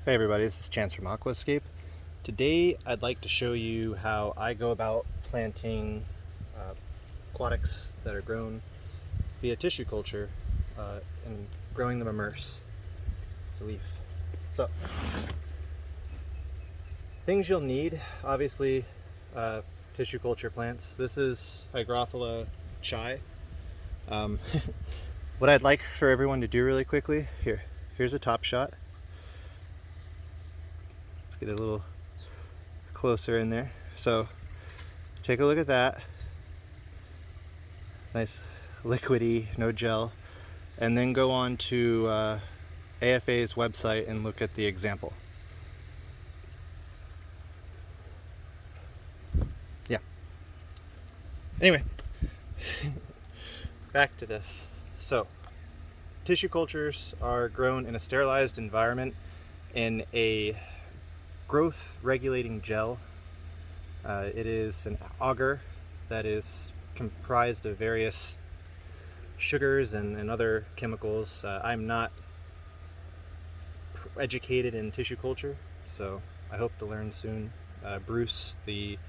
Hey everybody, this is Chance from Aquascape. Today I'd like to show you how I go about planting aquatics that are grown via tissue culture and growing them immerse. It's a leaf. So, things you'll need, obviously, tissue culture plants. This is Hygrophila chai. What I'd like for everyone to do really quickly, here's a top shot. Get a little closer in there. So take a look at that. Nice liquidy, no gel. And then go on to AFA's website and look at the example. Yeah. Anyway, back to this. So, tissue cultures are grown in a sterilized environment in a growth regulating gel. It is an agar that is comprised of various sugars and other chemicals. I'm not educated in tissue culture, so I hope to learn soon. Bruce, the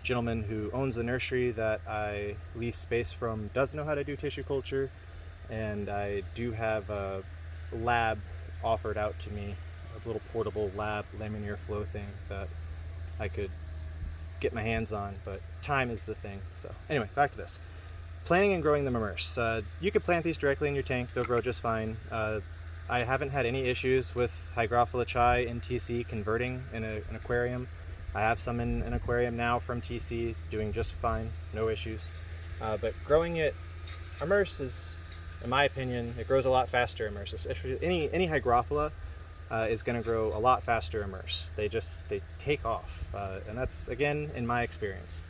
gentleman who owns the nursery that I lease space from, does know how to do tissue culture, and I do have a lab offered out to me, a little portable lab laminar flow thing that I could get my hands on, but time is the thing. So anyway, back to this. Planting and growing them immerse. You could plant these directly in your tank, they'll grow just fine. I haven't had any issues with Hygrophila chai in TC converting in an aquarium. I have some in an aquarium now from TC, doing just fine, no issues. But growing it immerse is, in my opinion, it grows a lot faster immerse. Especially any Hygrophila is going to grow a lot faster immerse. They take off, and that's, again, in my experience.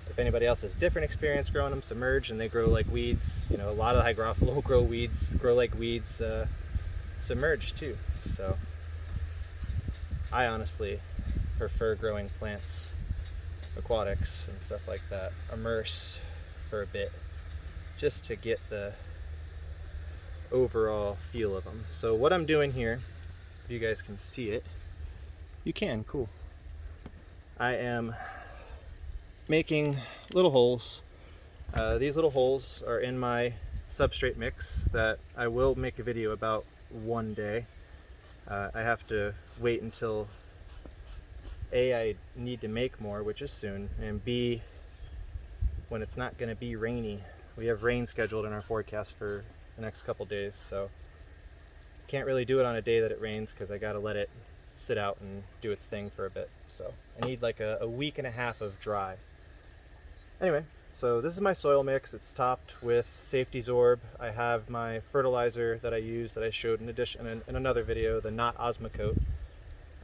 If anybody else has different experience growing them submerged and they grow like weeds, you know, a lot of Hygrophila will grow like weeds submerged too. So I honestly prefer growing plants, aquatics and stuff like that, immerse for a bit, just to get the overall feel of them. So what I'm doing here, if you guys can see it, you can, cool. I am making little holes. These little holes are in my substrate mix that I will make a video about one day. I have to wait until A, I need to make more, which is soon, and B, when it's not going to be rainy. We have rain scheduled in our forecast for the next couple days, so can't really do it on a day that it rains because I gotta let it sit out and do its thing for a bit. So I need like a week and a half of dry. Anyway, so this is my soil mix. It's topped with Safety Zorb. I have my fertilizer that I use that I showed in addition in another video, the Not Osmocote.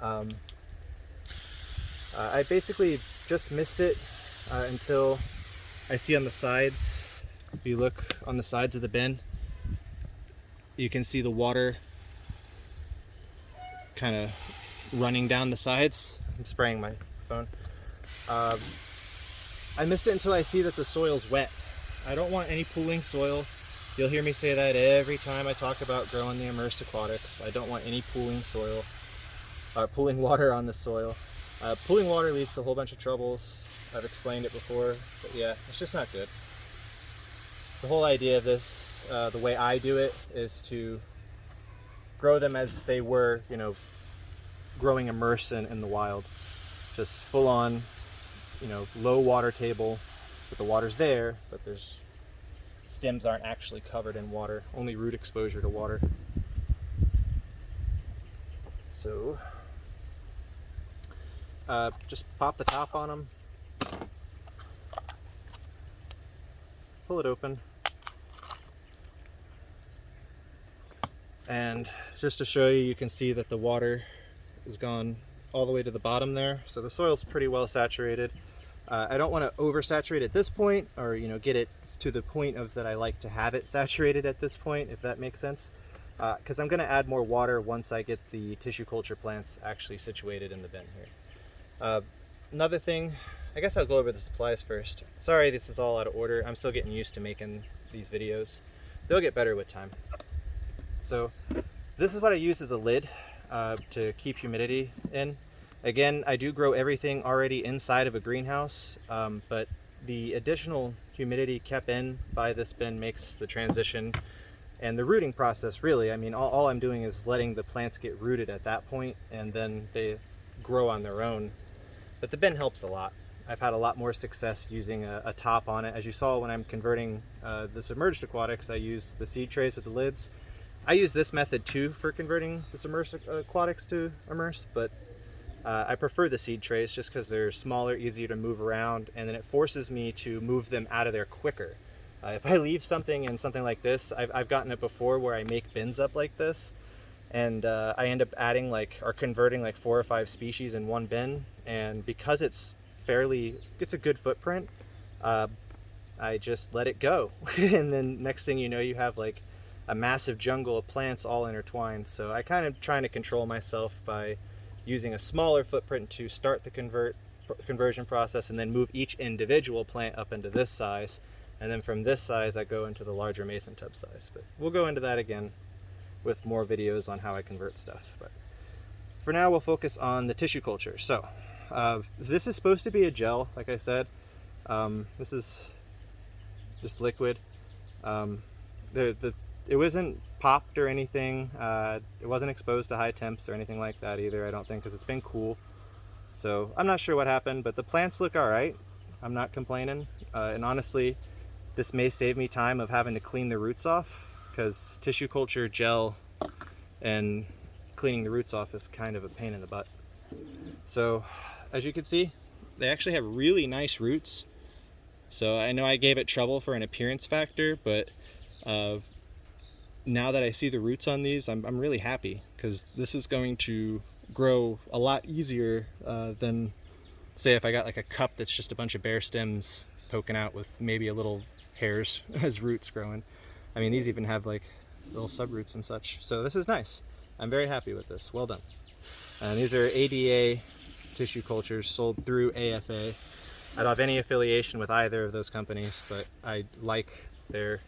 I basically just missed it until I see on the sides. If you look on the sides of the bin, you can see the water kind of running down the sides. I'm spraying my phone. I missed it until I see that the soil's wet. I don't want any pooling soil. You'll hear me say that every time I talk about growing the immersed aquatics. I don't want any pooling soil, pooling water on the soil. Pooling water leads to a whole bunch of troubles. I've explained it before, but yeah, it's just not good. The whole idea of this, the way I do it, is to grow them as they were, you know, growing immersed in the wild. Just full on, you know, low water table, but the water's there, but there's stems aren't actually covered in water, only root exposure to water. So just pop the top on them, pull it open, and just to show you, you can see that the water has gone all the way to the bottom there, so the soil's pretty well saturated. I don't want to oversaturate at this point, or, you know, get it to the point of that I like to have it saturated at this point, if that makes sense, because I'm going to add more water once I get the tissue culture plants actually situated in the bin here. Another thing, I guess I'll go over the supplies first. Sorry, this is all out of order. I'm still getting used to making these videos. They'll get better with time. So this is what I use as a lid. to keep humidity in. Again, I do grow everything already inside of a greenhouse, but the additional humidity kept in by this bin makes the transition and the rooting process, really, I mean, all I'm doing is letting the plants get rooted at that point, and then they grow on their own. But the bin helps a lot. I've had a lot more success using a top on it. As you saw when I'm converting the submerged aquatics, I use the seed trays with the lids. I use this method too for converting the submerged aquatics to Emerse, but I prefer the seed trays just because they're smaller, easier to move around, and then it forces me to move them out of there quicker. If I leave something in something like this, I've gotten it before where I make bins up like this, and I end up adding or converting like 4 or 5 species in one bin, and because it's a good footprint, I just let it go. And then next thing you know, you have like a massive jungle of plants all intertwined. So I kind of trying to control myself by using a smaller footprint to start the conversion process, and then move each individual plant up into this size. And then from this size, I go into the larger mason tub size. But we'll go into that again with more videos on how I convert stuff. But for now, we'll focus on the tissue culture. So this is supposed to be a gel, like I said. This is just liquid. It wasn't popped or anything. It wasn't exposed to high temps or anything like that either, I don't think, because it's been cool. So I'm not sure what happened, but the plants look all right. I'm not complaining. And honestly, this may save me time of having to clean the roots off, because tissue culture gel and cleaning the roots off is kind of a pain in the butt. So as you can see, they actually have really nice roots. So I know I gave it trouble for an appearance factor, but now that I see the roots on these, I'm really happy, because this is going to grow a lot easier than, say, if I got like a cup that's just a bunch of bare stems poking out with maybe a little hairs as roots growing. I mean, these even have like little subroots and such. So this is nice. I'm very happy with this. Well done. And these are ADA tissue cultures sold through AFA. I don't have any affiliation with either of those companies, but I like their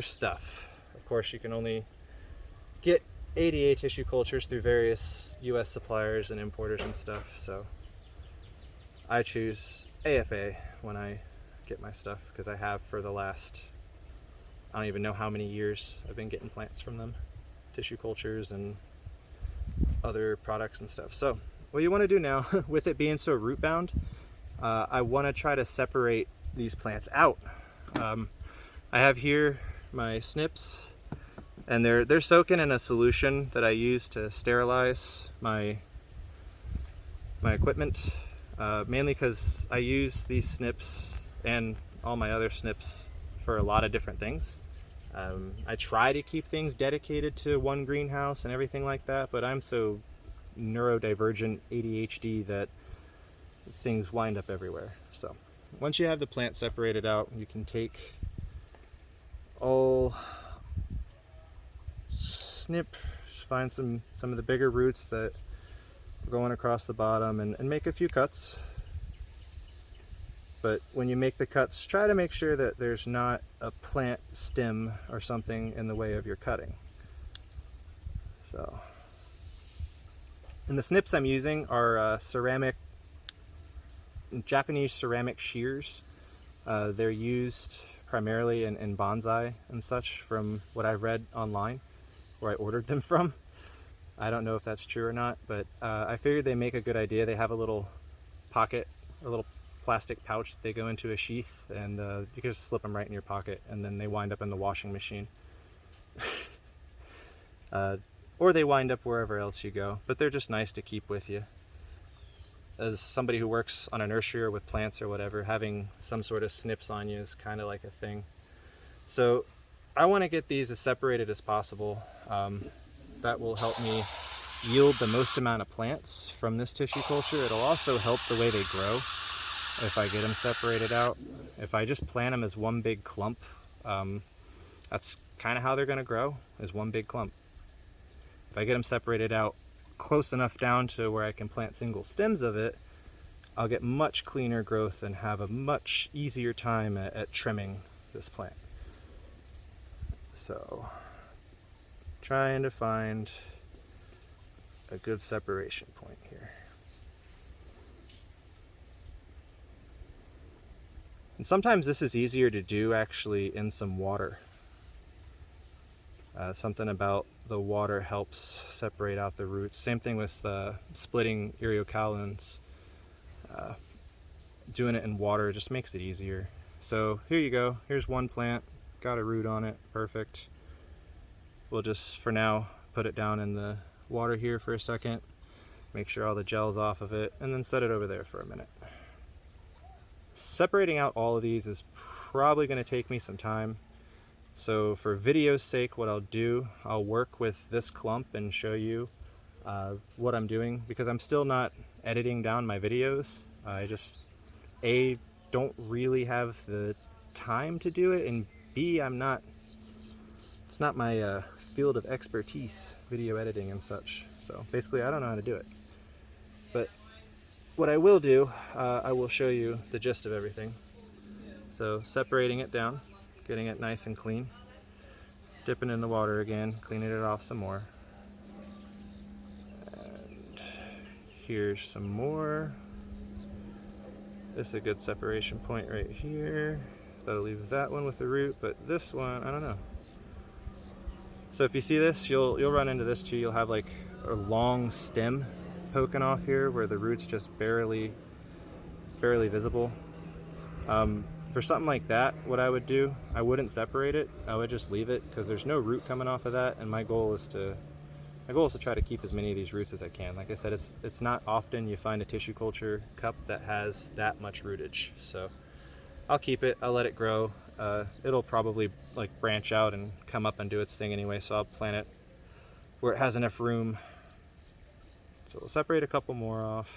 stuff. Of course, you can only get ADA tissue cultures through various US suppliers and importers and stuff, so I choose AFA when I get my stuff, because I have for the last, I don't even know how many years I've been getting plants from them, tissue cultures and other products and stuff. So what you want to do now, with it being so root bound, I want to try to separate these plants out. I have here my snips, and they're soaking in a solution that I use to sterilize my equipment, mainly because I use these snips and all my other snips for a lot of different things. I try to keep things dedicated to one greenhouse and everything like that, but I'm so neurodivergent ADHD that things wind up everywhere. So once you have the plant separated out, you can take snip, just find some of the bigger roots that are going across the bottom, and make a few cuts. But when you make the cuts, try to make sure that there's not a plant stem or something in the way of your cutting. So, and the snips I'm using are Japanese ceramic shears. They're used primarily in bonsai and such, from what I've read online, where I ordered them from. I don't know if that's true or not, but I figured they make a good idea. They have a little pocket, a little plastic pouch that they go into a sheath, and you can just slip them right in your pocket, and then they wind up in the washing machine. Or they wind up wherever else you go, but they're just nice to keep with you. As somebody who works on a nursery or with plants or whatever, having some sort of snips on you is kind of like a thing. So I want to get these as separated as possible. That will help me yield the most amount of plants from this tissue culture. It'll also help the way they grow if I get them separated out. If I just plant them as one big clump, that's kind of how they're going to grow, is one big clump. If I get them separated out close enough down to where I can plant single stems of it, I'll get much cleaner growth and have a much easier time at trimming this plant. So, trying to find a good separation point here. And sometimes this is easier to do actually in some water. Something about the water helps separate out the roots. Same thing with the splitting eriocalins. Doing it in water just makes it easier. So here you go. Here's one plant. Got a root on it. Perfect. We'll just, for now, put it down in the water here for a second. Make sure all the gel's off of it, and then set it over there for a minute. Separating out all of these is probably going to take me some time. So for video's sake, what I'll do, I'll work with this clump and show you what I'm doing, because I'm still not editing down my videos. I just, A, don't really have the time to do it, and B, it's not my field of expertise, video editing and such. So basically I don't know how to do it. But what I will do, I will show you the gist of everything. So separating it down, getting it nice and clean, dipping in the water again, cleaning it off some more. And here's some more. This is a good separation point right here. That'll leave that one with the root, but this one, I don't know. So if you see this, you'll run into this too. You'll have like a long stem poking off here where the root's just barely visible. For something like that, what I would do, I wouldn't separate it. I would just leave it, because there's no root coming off of that, and my goal is to try to keep as many of these roots as I can. Like I said, it's not often you find a tissue culture cup that has that much rootage. So I'll keep it, I'll let it grow. It'll probably like branch out and come up and do its thing anyway, so I'll plant it where it has enough room. So we'll separate a couple more off.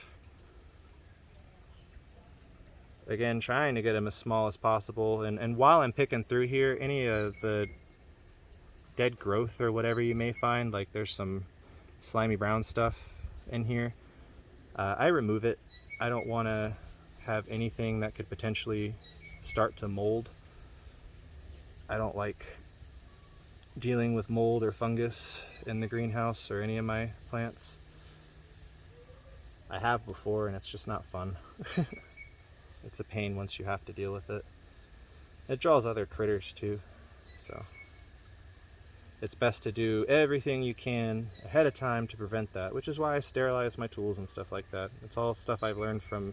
Again, trying to get them as small as possible. And while I'm picking through here, any of the dead growth or whatever you may find, like there's some slimy brown stuff in here, I remove it. I don't want to have anything that could potentially start to mold. I don't like dealing with mold or fungus in the greenhouse or any of my plants. I have before, and it's just not fun. It's a pain once you have to deal with it. It draws other critters too, so it's best to do everything you can ahead of time to prevent that, which is why I sterilize my tools and stuff like that. It's all stuff I've learned from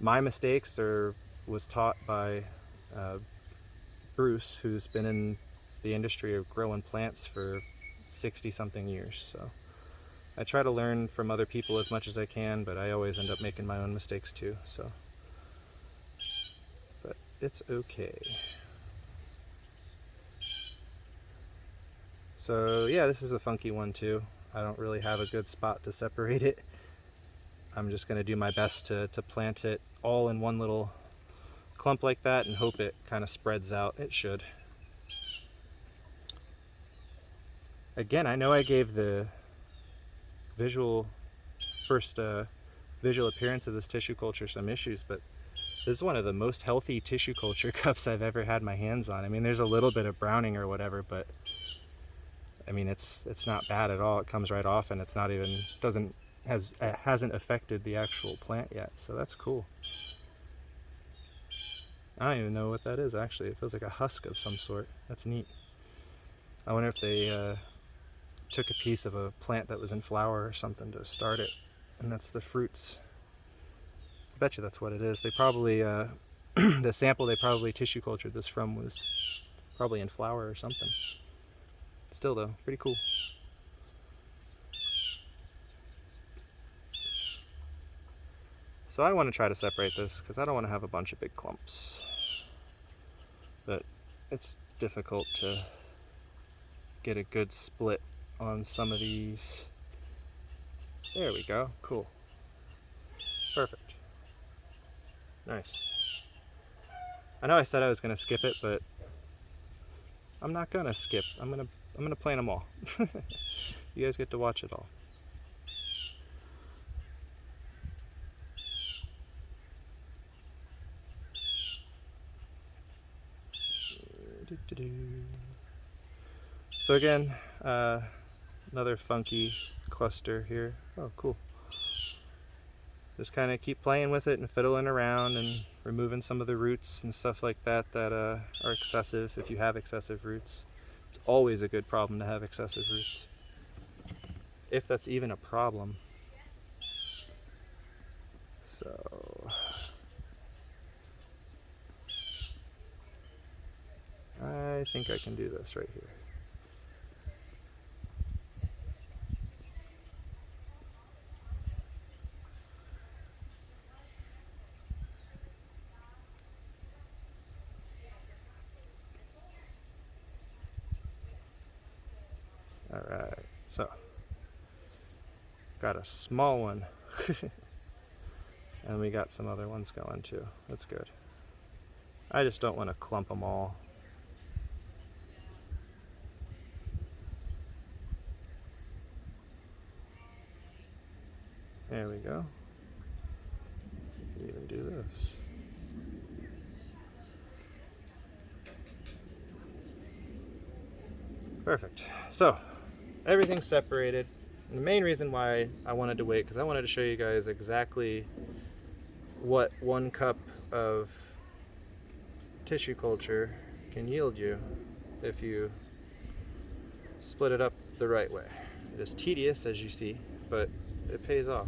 my mistakes or was taught by Bruce, who's been in the industry of growing plants for 60-something years. So I try to learn from other people as much as I can, but I always end up making my own mistakes too. So, but it's okay. So yeah, this is a funky one too. I don't really have a good spot to separate it. I'm just going to do my best to plant it all in one little clump like that and hope it kind of spreads out. It should. Again, I know I gave the first visual appearance of this tissue culture some issues, but this is one of the most healthy tissue culture cups I've ever had my hands on. I mean, there's a little bit of browning or whatever, but I mean, it's not bad at all. It comes right off, and it's not even hasn't affected the actual plant yet. So that's cool. I don't even know what that is actually. It feels like a husk of some sort. That's neat. I wonder if they took a piece of a plant that was in flower or something to start it, and that's the fruits. I bet you that's what it is. They probably the sample they probably tissue cultured this from was probably in flower or something. Still though, pretty cool. So I want to try to separate this because I don't want to have a bunch of big clumps. But it's difficult to get a good split on some of these. There we go. Cool. Perfect. Nice. I know I said I was going to skip it, but I'm not going to skip. I'm going to plant them all. You guys get to watch it all. So again, another funky cluster here. Oh, cool. Just kind of keep playing with it and fiddling around and removing some of the roots and stuff like that that are excessive if you have excessive roots. It's always a good problem to have excessive roots, if that's even a problem. So I think I can do this right here. Alright, so got a small one. And we got some other ones going too. That's good. I just don't want to clump them all. There we go. You can even do this. Perfect. So everything's separated. And the main reason why I wanted to wait, because I wanted to show you guys exactly what 1 cup of tissue culture can yield you if you split it up the right way. It is tedious, as you see, but it pays off.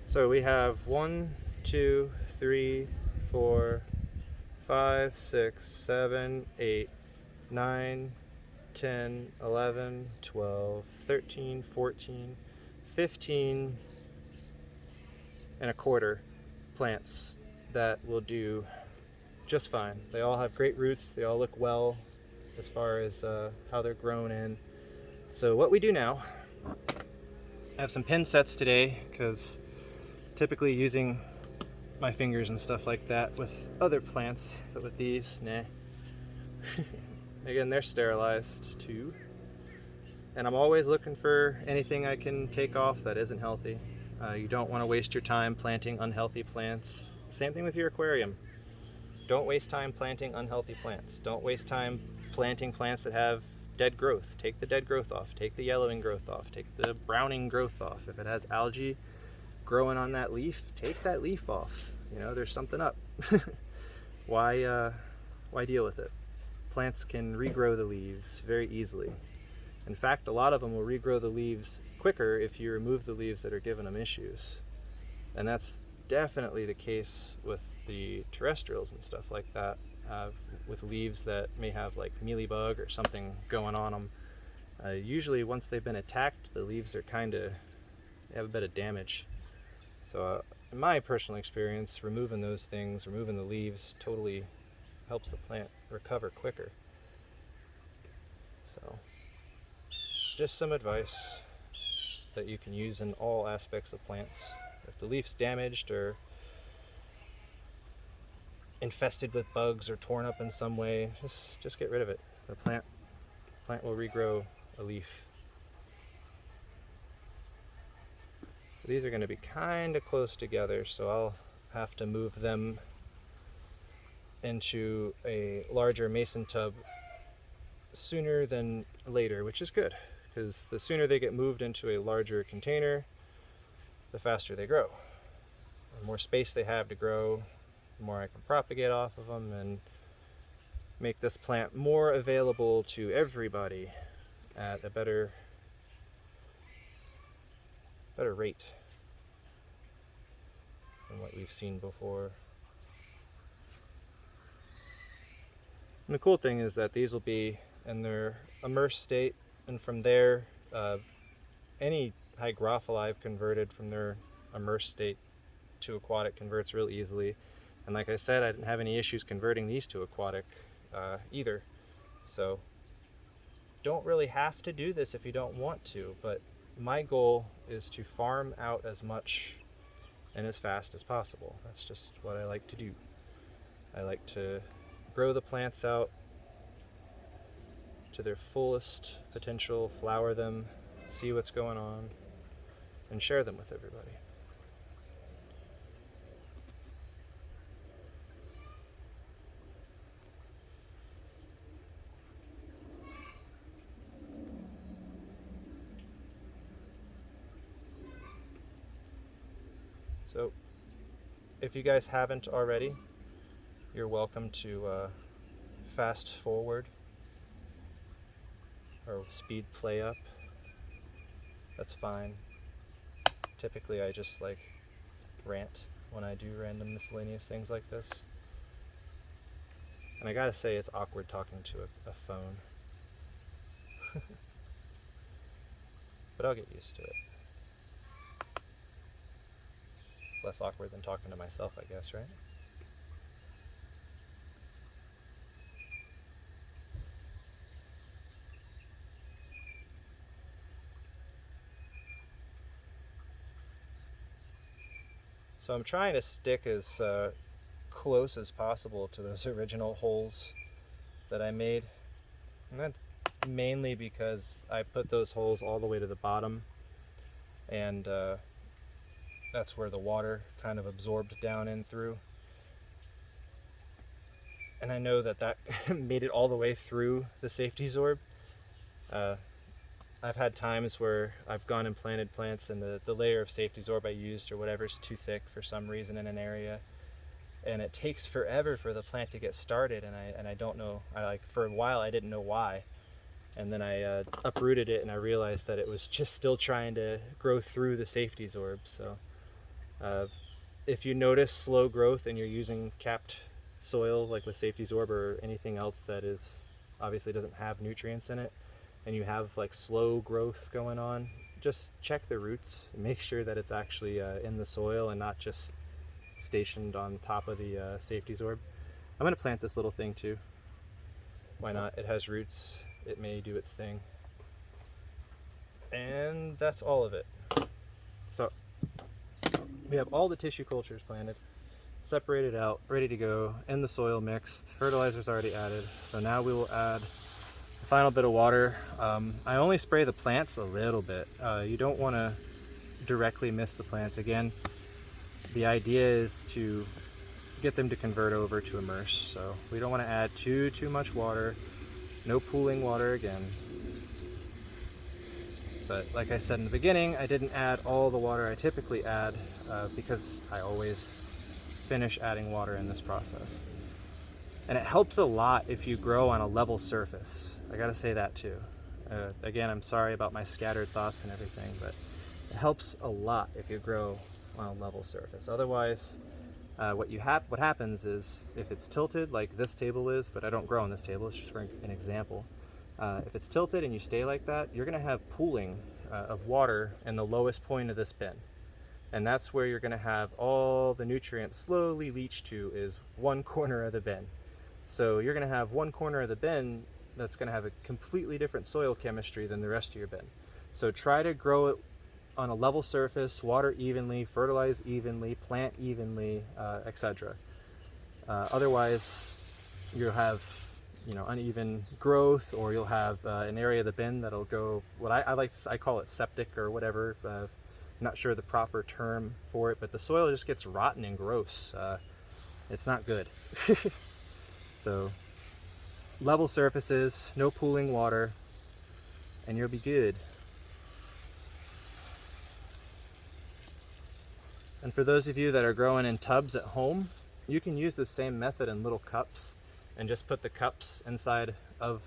So we have 1, 2, 3, 4, 5, 6, 7, 8, 9, 10, 11, 12, 13, 14, 15 and a quarter plants that will do just fine. They all have great roots. They all look well as far as how they're grown in. So what we do now, I have some pin sets today because typically using my fingers and stuff like that with other plants, but with these, nah. Again, they're sterilized too. And I'm always looking for anything I can take off that isn't healthy. You don't want to waste your time planting unhealthy plants. Same thing with your aquarium. Don't waste time planting unhealthy plants. Don't waste time planting plants that have dead growth. Take the dead growth off. Take the yellowing growth off. Take the browning growth off. If it has algae growing on that leaf, take that leaf off. You know, there's something up. Why deal with it? Plants can regrow the leaves very easily. In fact, a lot of them will regrow the leaves quicker if you remove the leaves that are giving them issues. And that's definitely the case with the terrestrials and stuff like that, with leaves that may have like mealybug or something going on them. Usually once they've been attacked, the leaves are they have a bit of damage. So in my personal experience, removing those things, removing the leaves, totally helps the plant recover quicker. So just some advice that you can use in all aspects of plants. If the leaf's damaged or infested with bugs or torn up in some way, just get rid of it. The plant will regrow a leaf. These are going to be kind of close together, so I'll have to move them into a larger mason tub sooner than later, which is good, because the sooner they get moved into a larger container, the faster they grow. The more space they have to grow, the more I can propagate off of them and make this plant more available to everybody at a better rate than what we've seen before. And the cool thing is that these will be in their Emerse state, and from there, any hygrophila I've converted from their Emerse state to aquatic converts real easily. And like I said, I didn't have any issues converting these to aquatic either. So don't really have to do this if you don't want to, but my goal is to farm out as much and as fast as possible. That's just what I like to do. I like to grow the plants out to their fullest potential, flower them, see what's going on, and share them with everybody. So if you guys haven't already, you're welcome to fast forward or speed play up. That's fine. Typically I just like rant when I do random miscellaneous things like this. And I gotta say, it's awkward talking to a phone. But I'll get used to it. It's less awkward than talking to myself, I guess, right? So I'm trying to stick as close as possible to those original holes that I made. And that's mainly because I put those holes all the way to the bottom, and that's where the water kind of absorbed down in through. And I know that that made it all the way through the safety zorb. I've had times where I've gone and planted plants and the layer of safety zorb I used or whatever is too thick for some reason in an area, and it takes forever for the plant to get started, and I don't know, for a while I didn't know why, and then I uprooted it and I realized that it was just still trying to grow through the safety zorb. So if you notice slow growth and you're using capped soil like with safety zorb or anything else that is obviously doesn't have nutrients in it, and you have like slow growth going on, just check the roots and make sure that it's actually in the soil and not just stationed on top of the safety zorb. I'm going to plant this little thing too. Why not? It has roots. It may do its thing. And that's all of it. So we have all the tissue cultures planted, separated out, ready to go, in the soil mixed. Fertilizer's already added. So now we will add the final bit of water. I only spray the plants a little bit. You don't want to directly miss the plants. Again, the idea is to get them to convert over to Emerse. So we don't want to add too much water. No pooling water again. But like I said in the beginning, I didn't add all the water I typically add because I always finish adding water in this process. And it helps a lot if you grow on a level surface. I gotta say that too. Again, I'm sorry about my scattered thoughts and everything, but it helps a lot if you grow on a level surface. Otherwise, what happens is if it's tilted like this table is, but I don't grow on this table, it's just for an example. If it's tilted and you stay like that, you're gonna have pooling of water in the lowest point of this bin. And that's where you're gonna have all the nutrients slowly leach to, is one corner of the bin. So you're gonna have one corner of the bin that's gonna have a completely different soil chemistry than the rest of your bin. So try to grow it on a level surface, water evenly, fertilize evenly, plant evenly, etc. Otherwise, you'll have uneven growth, or you'll have an area of the bin that'll go, what I call it septic or whatever. I'm not sure the proper term for it, but the soil just gets rotten and gross. It's not good. So level surfaces, no pooling water, and you'll be good. And for those of you that are growing in tubs at home, you can use the same method in little cups and just put the cups inside of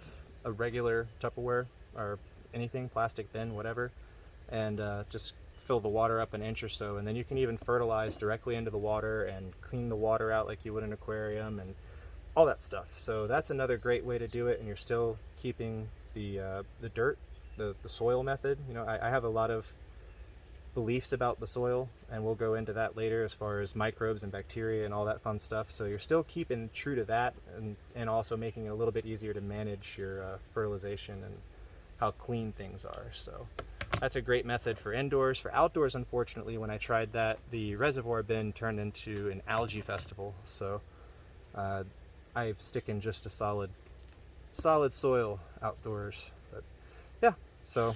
a regular Tupperware or anything, plastic bin, whatever, and just fill the water up an inch or so, and then you can even fertilize directly into the water and clean the water out like you would an aquarium and all that stuff. So that's another great way to do it, and you're still keeping the dirt, the soil method. I have a lot of beliefs about the soil, and we'll go into that later as far as microbes and bacteria and all that fun stuff. So you're still keeping true to that, and also making it a little bit easier to manage your fertilization and how clean things are. So that's a great method for indoors. For outdoors, unfortunately, when I tried that, the reservoir bin turned into an algae festival. So I stick in just a solid soil outdoors. But yeah, so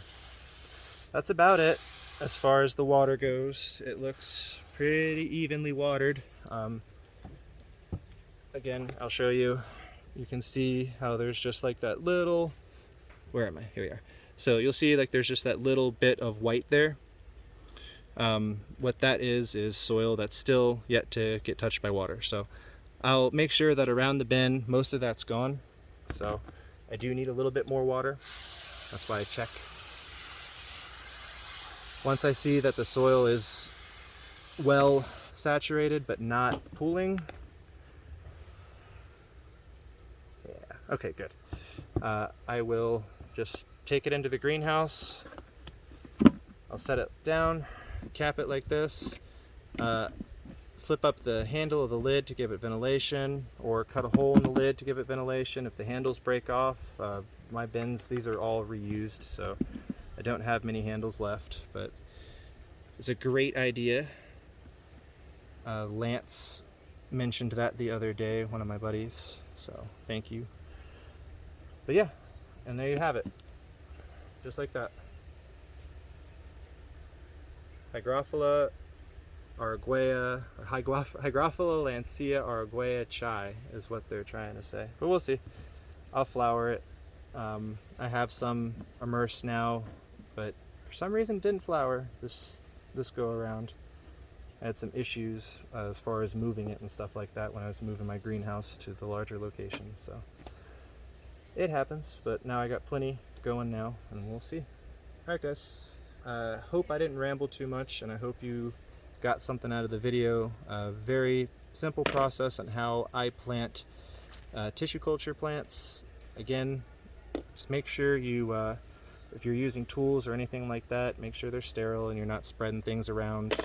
that's about it. As far as the water goes, it looks pretty evenly watered. Again, I'll show you. You can see how there's just like that little, where am I? Here we are. So you'll see like there's just that little bit of white there. What that is soil that's still yet to get touched by water. So I'll make sure that around the bin, most of that's gone. So I do need a little bit more water. That's why I check. Once I see that the soil is well saturated but not pooling, yeah, okay, good. I will just take it into the greenhouse. I'll set it down, cap it like this, flip up the handle of the lid to give it ventilation, or cut a hole in the lid to give it ventilation if the handles break off. My bins, these are all reused, so I don't have many handles left, but it's a great idea. Lance mentioned that the other day, one of my buddies, so thank you. But yeah, and there you have it, just like that. Hygrophila Araguaea, or Hygrophila Lancea Araguaea chai is what they're trying to say, but we'll see. I'll flower it. I have some Emerse now, but for some reason it didn't flower this go around. I had some issues as far as moving it and stuff like that when I was moving my greenhouse to the larger location, so it happens, but now I got plenty going now, and we'll see. Alright guys, hope I didn't ramble too much, and I hope you got something out of the video. Very simple process on how I plant tissue culture plants. Again, just make sure you, if you're using tools or anything like that, make sure they're sterile and you're not spreading things around.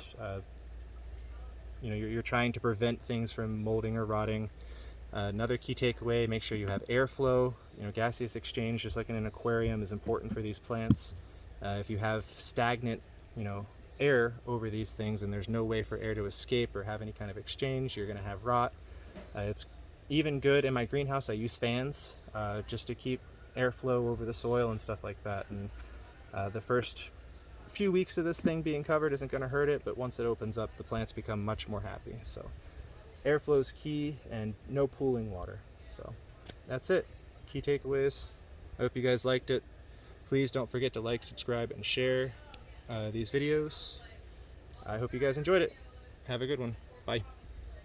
You know, you're trying to prevent things from molding or rotting. Another key takeaway, make sure you have airflow. You know, gaseous exchange, just like in an aquarium, is important for these plants. If you have stagnant, you know, air over these things and there's no way for air to escape or have any kind of exchange, you're going to have rot. It's even good in my greenhouse, I use fans just to keep airflow over the soil and stuff like that. And the first few weeks of this thing being covered isn't going to hurt it, but once it opens up, the plants become much more happy. So airflow is key, and no pooling water. So that's it. Key takeaways. I hope you guys liked it. Please don't forget to like, subscribe, and share these videos. I hope you guys enjoyed it. Have a good one. Bye.